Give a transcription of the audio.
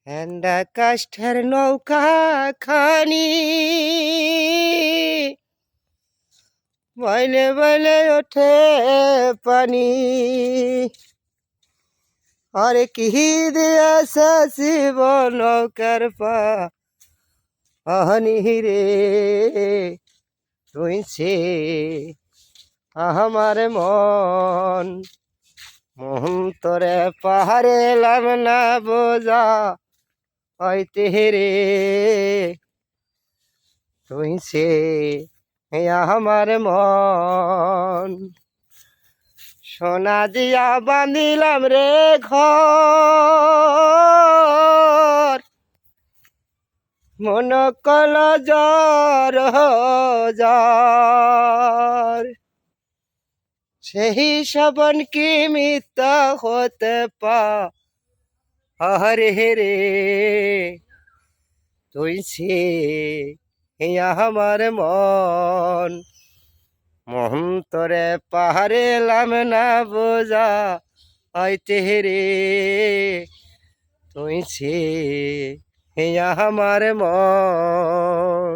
হ্যান্ডা কাষ্ঠের নৌকা খানি বইলে বইলে ওঠে পানি। আরে কি দিয়েছে শিব নৌকার পানি রে, তুই সে আমার মন মোহন তোরে পাহাড়ে এলাম না বোঝা হইতে রে, তুই সে আমার মন। সোনা দিয়া বাঁধিলাম রে ঘর, মন কল জ্বর জ্বর, সেই শবন কি মিথ্যা হতে পারে রে, তুই সে আমার মন মোহন তোরে পাহাড়ে এলাম না বোঝা হইতে রে, তুই সে আমার মন।